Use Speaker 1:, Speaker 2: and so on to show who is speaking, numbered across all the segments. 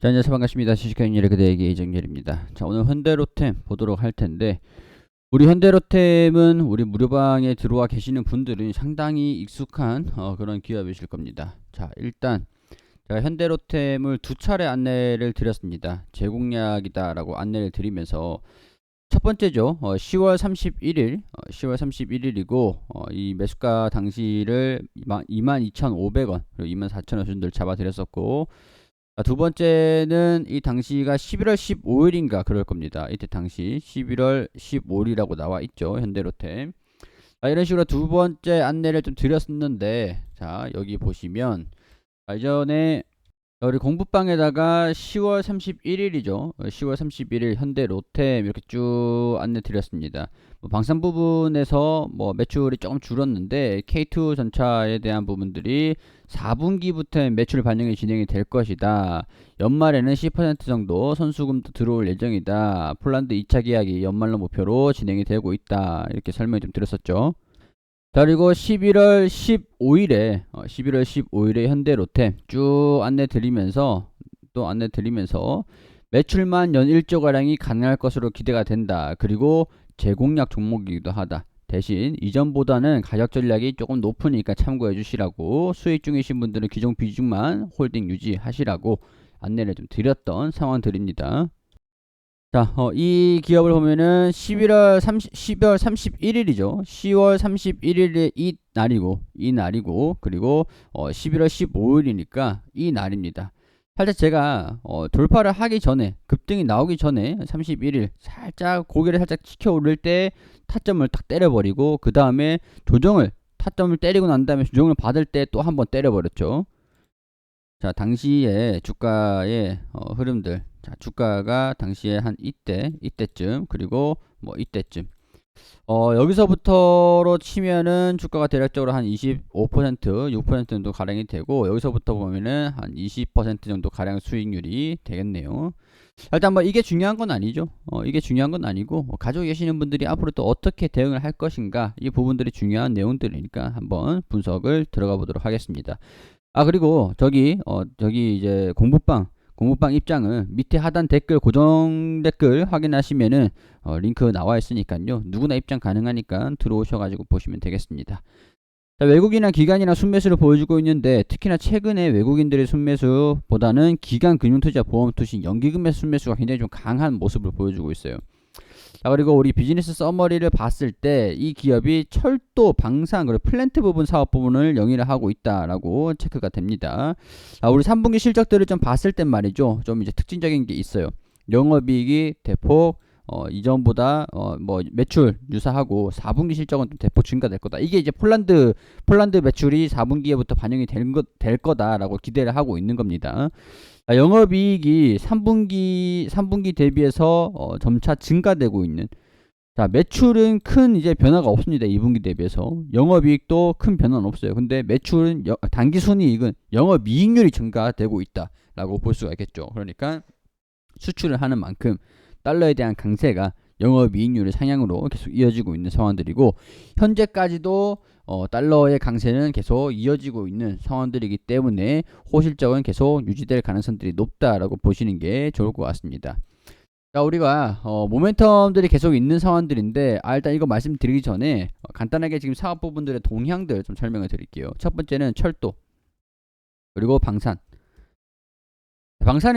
Speaker 1: 자, 안녕하세요. 반갑습니다. 주식회원일의 그대에게 이정열입니다. 자, 오늘 현대로템 보도록 할 텐데, 우리 현대로템은 우리 무료방에 들어와 계시는 분들은 상당히 익숙한 그런 기업이실 겁니다. 자, 일단 제가 현대로템을 두 차례 안내를 드렸습니다. 제공약이다라고 안내를 드리면서 첫 번째죠. 10월 31일, 10월 31일이고 이 매수가 당시를 22,500원, 그리고 24,000원 수준들 잡아드렸었고, 두 번째는 이 당시가 11월 15일인가 그럴 겁니다. 이때 당시 11월 15일이라고 나와 있죠. 현대로템. 이런 식으로 두 번째 안내를 좀 드렸었는데, 자, 여기 보시면 이전에 우리 공부방에다가 10월 31일이죠. 10월 31일 현대 로템 이렇게 쭉 안내 드렸습니다. 방산 부분에서 매출이 조금 줄었는데 K2 전차에 대한 부분들이 4분기부터 매출 반영이 진행이 될 것이다. 연말에는 10% 정도 선수금도 들어올 예정이다. 폴란드 2차 계약이 연말로 목표로 진행이 되고 있다. 이렇게 설명을 좀 드렸었죠. 자, 그리고 11월 15일에 현대로템 쭉 안내 드리면서 매출만 연 1조가량이 가능할 것으로 기대가 된다. 그리고 제공약 종목이기도 하다. 대신 이전보다는 가격 전략이 조금 높으니까 참고해 주시라고, 수익 중이신 분들은 기존 비중만 홀딩 유지하시라고 안내를 좀 드렸던 상황들입니다. 자, 이 기업을 보면은 10월 31일이죠. 10월 31일에 이 날이고, 그리고 11월 15일이니까 이 날입니다. 살짝 제가 돌파를 하기 전에, 급등이 나오기 전에 31일 살짝 고개를 살짝 치켜 오를 때 타점을 딱 때려버리고, 그 다음에 타점을 때리고 난 다음에 조정을 받을 때 또 한번 때려버렸죠. 자, 당시에 주가의 흐름들. 자, 주가가 당시에 한 이때쯤, 그리고 이때쯤. 여기서부터로 치면은 주가가 대략적으로 한 25%, 6% 정도 가량이 되고, 여기서부터 보면은 한 20% 정도 가량 수익률이 되겠네요. 일단 이게 중요한 건 아니죠. 이게 중요한 건 아니고, 가지고 계시는 분들이 앞으로 또 어떻게 대응을 할 것인가, 이 부분들이 중요한 내용들이니까 한번 분석을 들어가 보도록 하겠습니다. 그리고 저기 이제 공부방 입장은 밑에 하단 댓글, 고정 댓글 확인하시면은 링크 나와 있으니까요. 누구나 입장 가능하니까 들어오셔가지고 보시면 되겠습니다. 자, 외국이나 기관이나 순매수를 보여주고 있는데, 특히나 최근에 외국인들의 순매수보다는 기관 금융투자 보험투신 연기금의 순매수가 굉장히 좀 강한 모습을 보여주고 있어요. 자, 그리고 우리 비즈니스 서머리를 봤을 때 이 기업이 철도, 방산, 그리고 플랜트 부분 사업 부분을 영위를 하고 있다라고 체크가 됩니다. 우리 3분기 실적들을 좀 봤을 땐 말이죠. 좀 이제 특징적인 게 있어요. 영업이익이 대폭 이전보다 매출 유사하고 4분기 실적은 좀 대폭 증가될 거다. 이게 이제 폴란드 매출이 4분기에부터 반영이 될 거다라고 기대를 하고 있는 겁니다. 영업이익이 3분기 대비해서 점차 증가되고 있는. 자, 매출은 큰 이제 변화가 없습니다. 2분기 대비해서. 영업이익도 큰 변화는 없어요. 근데 매출은 당기순이익은 영업이익률이 증가되고 있다라고 볼 수가 있겠죠. 그러니까 수출을 하는 만큼 달러에 대한 강세가 영업이익률의 상향으로 계속 이어지고 있는 상황들이고, 현재까지도 달러의 강세는 계속 이어지고 있는 상황들이기 때문에 호실적은 계속 유지될 가능성들이 높다라고 보시는 게 좋을 것 같습니다. 자, 우리가 모멘텀들이 계속 있는 상황들인데, 일단 이거 말씀드리기 전에 간단하게 지금 사업 부분들의 동향들 좀 설명을 드릴게요. 첫 번째는 철도, 그리고 방산은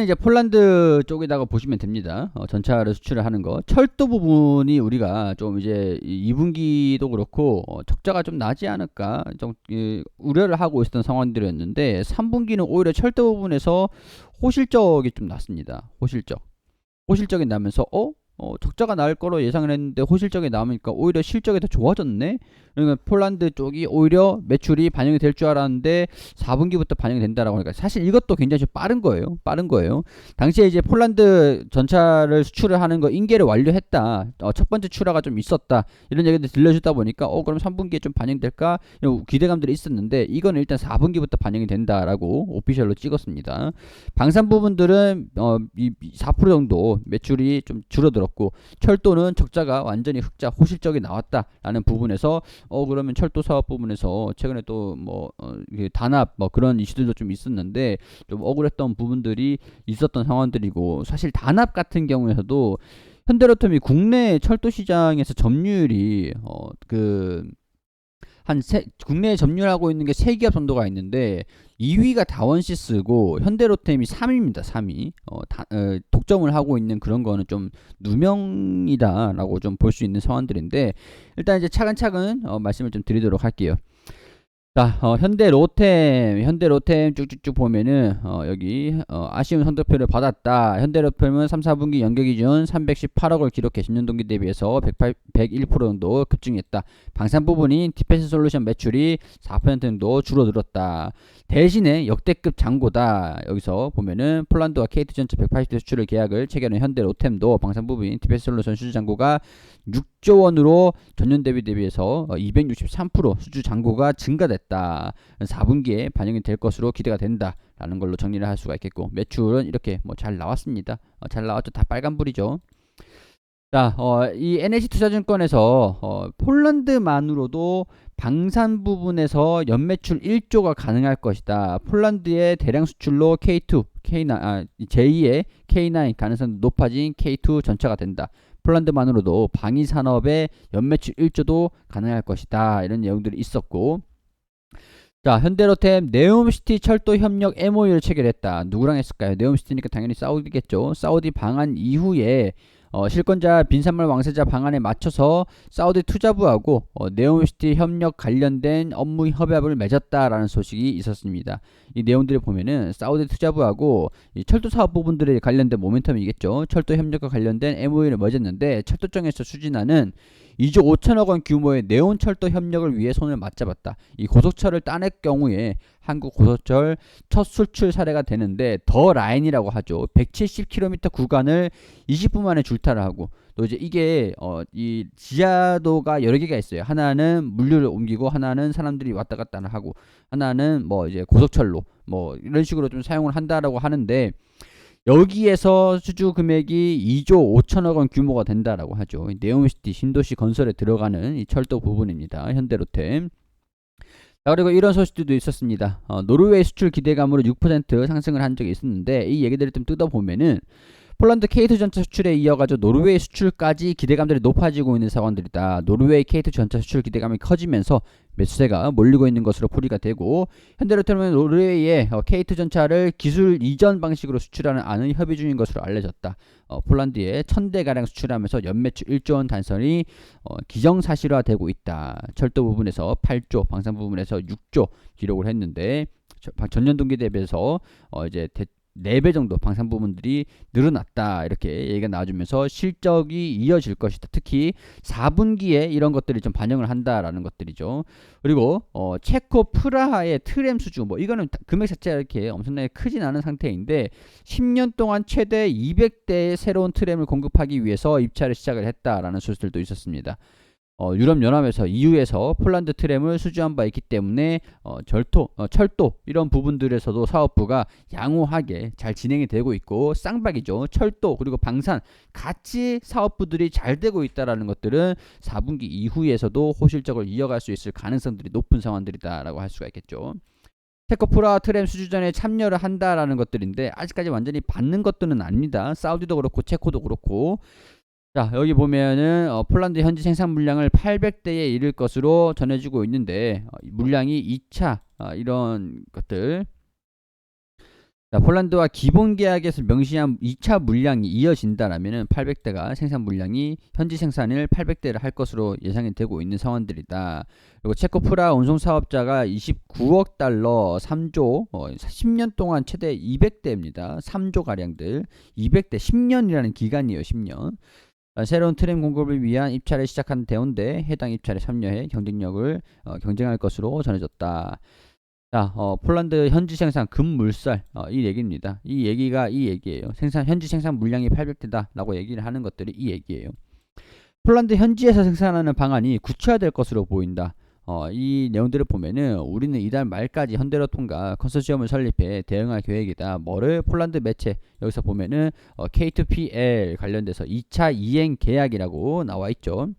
Speaker 1: 이제 폴란드 쪽에다가 보시면 됩니다. 전차를 수출을 하는 거. 철도 부분이 우리가 좀 이제 2분기도 그렇고 적자가 좀 나지 않을까 좀 우려를 하고 있었던 상황들이었는데, 3분기는 오히려 철도 부분에서 호실적이 좀 났습니다. 호실적이 나면서 적자가 날 거로 예상을 했는데 호실적이 나오니까 오히려 실적이 더 좋아졌네. 그러니까 폴란드 쪽이 오히려 매출이 반영이 될 줄 알았는데 4분기부터 반영이 된다라고 하니까, 사실 이것도 굉장히 좀 빠른 거예요. 당시에 이제 폴란드 전차를 수출을 하는 거 인계를 완료했다. 첫 번째 출하가 좀 있었다. 이런 얘기들 들려주다 보니까 그럼 3분기에 좀 반영될까? 이런 기대감들이 있었는데, 이건 일단 4분기부터 반영이 된다라고 오피셜로 찍었습니다. 방산 부분들은 4% 정도 매출이 좀 줄어들었고, 있었고, 철도는 적자가 완전히 흑자 호실적이 나왔다라는 부분에서 그러면 철도 사업 부분에서 최근에 또 뭐 단합 뭐 그런 이슈들도 좀 있었는데 좀 억울했던 부분들이 있었던 상황들이고, 사실 단합 같은 경우에서도 현대로템이 국내 철도 시장에서 점유율이 국내에 점유하고 있는 게 3기업 정도가 있는데 2위가 다원시스고 현대로템이 3위입니다. 3위. 독점을 하고 있는 그런 거는 좀 누명이다라고 좀 볼 수 있는 상황들인데, 일단 이제 차근차근 말씀을 좀 드리도록 할게요. 자, 현대로템 쭉쭉쭉 보면은 여기 아쉬운 성적표를 받았다. 현대로템은 3, 4분기 연결 기준 318억을 기록해 10년 동기 대비해서 101% 정도 급증했다. 방산 부분인 디펜스 솔루션 매출이 4% 정도 줄어들었다. 대신에 역대급 잔고다. 여기서 보면은 폴란드와 KT 전체 180대 수출을 계약을 체결한 현대로템도 방산 부분인 디펜스 솔루션 수주 잔고가 6조 원으로 전년 대비해서 263% 수주 잔고가 증가됐다. 4분기에 반영이 될 것으로 기대가 된다 라는 걸로 정리를 할 수가 있겠고, 매출은 이렇게 뭐 잘 나왔습니다. 잘 나왔죠. 다 빨간불이죠. 자, 이 NH투자증권에서 폴란드만으로도 방산 부분에서 연매출 1조가 가능할 것이다. 폴란드의 대량 수출로 K2, 제2의 K9 가능성이 높아진 K2 전차가 된다. 폴란드만으로도 방위 산업의 연매출 1조도 가능할 것이다. 이런 내용들이 있었고, 자, 현대로템 네옴시티 철도 협력 MOU를 체결했다. 누구랑 했을까요? 네옴시티니까 당연히 사우디겠죠. 사우디 방한 이후에 실권자 빈산물 왕세자 방안에 맞춰서 사우디 투자부하고 네옴시티 협력 관련된 업무 협약을 맺었다라는 소식이 있었습니다. 이 내용들을 보면은 사우디 투자부하고 이 철도 사업 부분들에 관련된 모멘텀이겠죠. 철도 협력과 관련된 MOU를 맺었는데 철도청에서 추진하는 2조 5천억 원 규모의 네온철도 협력을 위해 손을 맞잡았다. 이 고속철을 따낼 경우에 한국 고속철 첫 수출 사례가 되는데, 더 라인이라고 하죠. 170km 구간을 20분 만에 줄타를 하고, 또 이제 이게 이 지하도가 여러 개가 있어요. 하나는 물류를 옮기고, 하나는 사람들이 왔다 갔다 하고, 하나는 뭐 이제 고속철로 뭐 이런 식으로 좀 사용을 한다라고 하는데, 여기에서 수주 금액이 2조 5천억 원 규모가 된다라고 하죠. 네옴시티 신도시 건설에 들어가는 이 철도 부분입니다. 현대로템. 자, 그리고 이런 소식들도 있었습니다. 노르웨이 수출 기대감으로 6% 상승을 한 적이 있었는데, 이 얘기들을 좀 뜯어보면은 폴란드 K2 전차 수출에 이어가지고 노르웨이 수출까지 기대감들이 높아지고 있는 상황들이다. 노르웨이 K2 전차 수출 기대감이 커지면서 매수세가 몰리고 있는 것으로 풀이가 되고, 현대로템은 노르웨이의 K2 전차를 기술 이전 방식으로 수출하는 안을 협의 중인 것으로 알려졌다. 폴란드에 1000대가량 수출하면서 연매출 1조 원 달성이 기정사실화되고 있다. 철도 부분에서 8조, 방산 부분에서 6조 기록을 했는데, 전년 동기 대비해서 이제 4배 정도 방산 부분들이 늘어났다. 이렇게 얘기가 나와주면서 실적이 이어질 것이다. 특히 4분기에 이런 것들이 좀 반영을 한다라는 것들이죠. 그리고 체코 프라하의 트램 수주, 뭐 이거는 금액 자체가 이렇게 엄청나게 크진 않은 상태인데 10년 동안 최대 200대의 새로운 트램을 공급하기 위해서 입찰을 시작을 했다라는 소식들도 있었습니다. 유럽연합에서 EU에서 폴란드 트램을 수주한 바 있기 때문에 철도 이런 부분들에서도 사업부가 양호하게 잘 진행이 되고 있고, 쌍박이죠. 철도 그리고 방산 같이 사업부들이 잘 되고 있다라는 것들은 4분기 이후에서도 호실적을 이어갈 수 있을 가능성들이 높은 상황들이다라고 할 수가 있겠죠. 체코프라 트램 수주전에 참여를 한다라는 것들인데 아직까지 완전히 받는 것들은 아닙니다. 사우디도 그렇고 체코도 그렇고. 자, 여기 보면은 폴란드 현지 생산 물량을 800대에 이를 것으로 전해지고 있는데, 물량이 2차 이런 것들, 자, 폴란드와 기본 계약에서 명시한 2차 물량이 이어진다라면은 800대가 생산 물량이 현지 생산을 800대를 할 것으로 예상이 되고 있는 상황들이다. 그리고 체코프라 운송 사업자가 29억 달러 3조 10년 동안 최대 200대입니다. 3조 가량들 200대 10년이라는 기간이에요. 10년. 새로운 트램 공급을 위한 입찰을 시작한 대운데 해당 입찰에 참여해 경쟁력을 경쟁할 것으로 전해졌다. 자, 폴란드 현지 생산 금물살 이 얘기입니다. 이 얘기예요. 현지 생산 물량이 800대다라고 얘기를 하는 것들이 이 얘기예요. 폴란드 현지에서 생산하는 방안이 구체화될 것으로 보인다. 이 내용들을 보면은 우리는 이달 말까지 현대로통과 컨소시엄을 설립해 대응할 계획이다. 뭐를 폴란드 매체 여기서 보면은 K2PL 관련돼서 2차 이행 계약이라고 나와 있죠.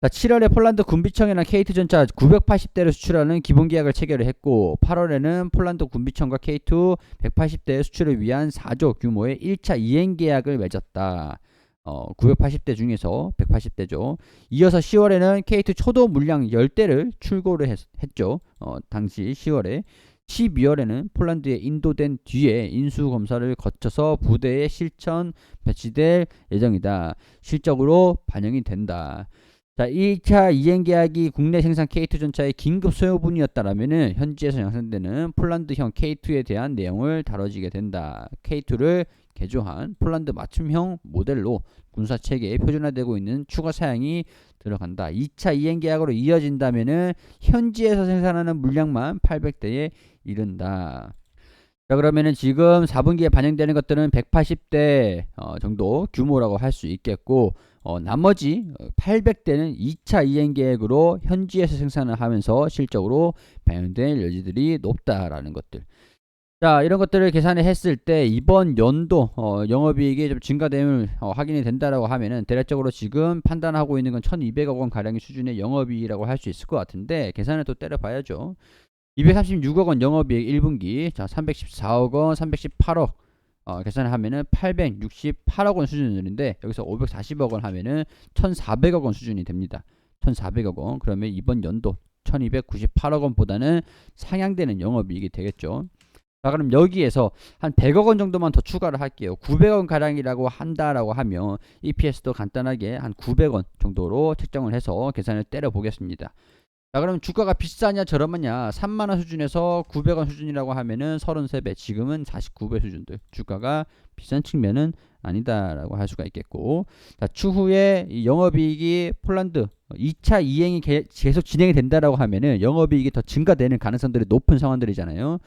Speaker 1: 자, 7월에 폴란드 군비청이랑 K2 전차 980대를 수출하는 기본 계약을 체결을 했고 8월에는 폴란드 군비청과 K2 180대 수출을 위한 4조 규모의 1차 이행 계약을 맺었다. 980대 중에서 180대죠. 이어서 10월에는 K2 초도 물량 10대를 출고를 했죠. 당시 10월에. 12월에는 폴란드에 인도된 뒤에 인수검사를 거쳐서 부대에 실전 배치될 예정이다. 실적으로 반영이 된다. 자, 1차 이행계약이 국내 생산 K2 전차의 긴급 소요분이었다라면은 현지에서 양산되는 폴란드형 K2에 대한 내용을 다뤄지게 된다. K2를 개조한 폴란드 맞춤형 모델로 군사체계에 표준화되고 있는 추가 사양이 들어간다. 2차 이행계약으로 이어진다면은 현지에서 생산하는 물량만 800대에 이른다. 자, 그러면은 지금 4분기에 반영되는 것들은 180대 정도 규모라고 할 수 있겠고 나머지 800대는 2차 이행 계획으로 현지에서 생산을 하면서 실적으로 반영될 여지들이 높다라는 것들. 자, 이런 것들을 계산을 했을 때 이번 연도 영업이익이 좀 증가됨을 확인이 된다라고 하면은 대략적으로 지금 판단하고 있는 건 1200억 원 가량의 수준의 영업이익이라고 할 수 있을 것 같은데 계산을 또 때려봐야죠. 236억 원 영업이익 1분기, 자 314억 원, 318억 계산을 하면은 868억 원 수준인데 여기서 540억 원 하면은 1,400억 원 수준이 됩니다. 1,400억 원. 그러면 이번 연도 1,298억 원보다는 상향되는 영업이익이 되겠죠. 자, 그럼 여기에서 한 100억 원 정도만 더 추가를 할게요. 900억 원 가량이라고 한다라고 하면 EPS도 간단하게 한 900원 정도로 책정을 해서 계산을 때려 보겠습니다. 자, 그럼 주가가 비싸냐 저렴하냐 3만원 수준에서 900원 수준이라고 하면은 33배, 지금은 49배 수준들. 주가가 비싼 측면은 아니다라고 할 수가 있겠고, 자, 추후에 이 영업이익이 폴란드 2차 이행이 계속 진행이 된다라고 하면은 영업이익이 더 증가되는 가능성들이 높은 상황들이잖아요.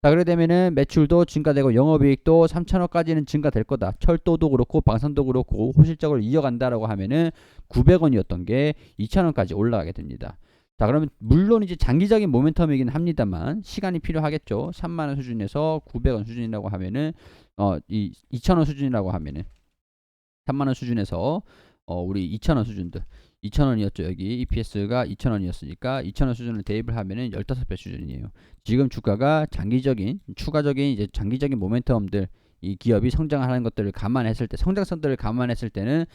Speaker 1: 자, 그래 되면은 매출도 증가되고 영업이익도 3천억까지는 증가될 거다. 철도도 그렇고 방산도 그렇고 호실적으로 이어간다라고 하면은 900원이었던 게 2천원까지 올라가게 됩니다. 자, 그러면 물론 이제 장기적인 모멘텀이긴 합니다만 시간이 필요하겠죠. 3만원 수준에서 900원 수준이라고 하면은 이 2천원 수준이라고 하면은 3만원 수준에서 우리 2천원 수준들 2천원이었죠. 여기 EPS가 2천원이었으니까 2천원 수준을 대입을 하면은 15배 수준이에요. 지금 주가가 장기적인 추가적인 이제 장기적인 모멘텀들, 이 기업이 성장하는 것들을 감안했을 때, 성장성들을 감안했을 때는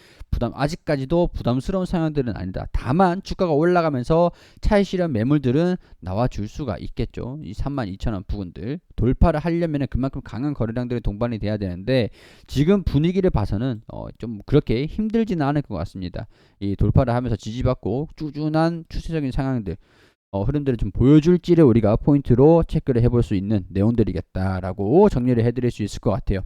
Speaker 1: 아직까지도 부담스러운 상황들은 아니다. 다만 주가가 올라가면서 차익 실현 매물들은 나와줄 수가 있겠죠. 이 32,000원 부근들 돌파를 하려면 그만큼 강한 거래량들이 동반이 돼야 되는데 지금 분위기를 봐서는 좀 그렇게 힘들지는 않을 것 같습니다. 이 돌파를 하면서 지지받고 꾸준한 추세적인 상황들, 흐름들을 좀 보여줄지를 우리가 포인트로 체크를 해볼 수 있는 내용들이겠다라고 정리를 해드릴 수 있을 것 같아요.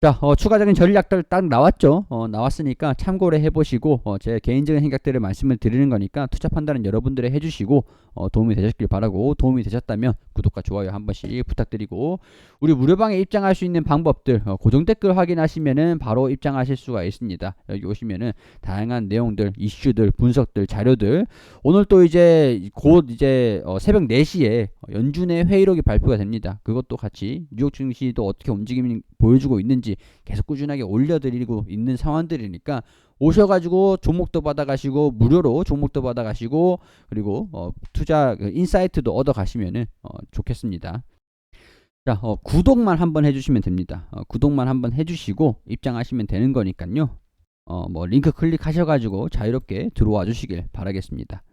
Speaker 1: 자, 추가적인 전략들 딱 나왔죠. 나왔으니까 참고를 해보시고 제 개인적인 생각들을 말씀을 드리는 거니까 투자 판단은 여러분들이 해주시고 도움이 되셨길 바라고, 도움이 되셨다면 구독과 좋아요 한 번씩 부탁드리고, 우리 무료방에 입장할 수 있는 방법들 고정 댓글 확인하시면은 바로 입장하실 수가 있습니다. 여기 오시면은 다양한 내용들, 이슈들, 분석들, 자료들, 오늘 또 이제 곧 이제 새벽 4시에 연준의 회의록이 발표가 됩니다. 그것도 같이 뉴욕 증시도 어떻게 움직임이 보여주고 있는지 계속 꾸준하게 올려드리고 있는 상황들이니까 오셔가지고 종목도 받아가시고 무료로 종목도 받아가시고 그리고 투자 인사이트도 얻어가시면은 좋겠습니다. 자, 구독만 한번 해주시면 됩니다. 구독만 한번 해주시고 입장하시면 되는 거니까요. 뭐 링크 클릭하셔가지고 자유롭게 들어와 주시길 바라겠습니다.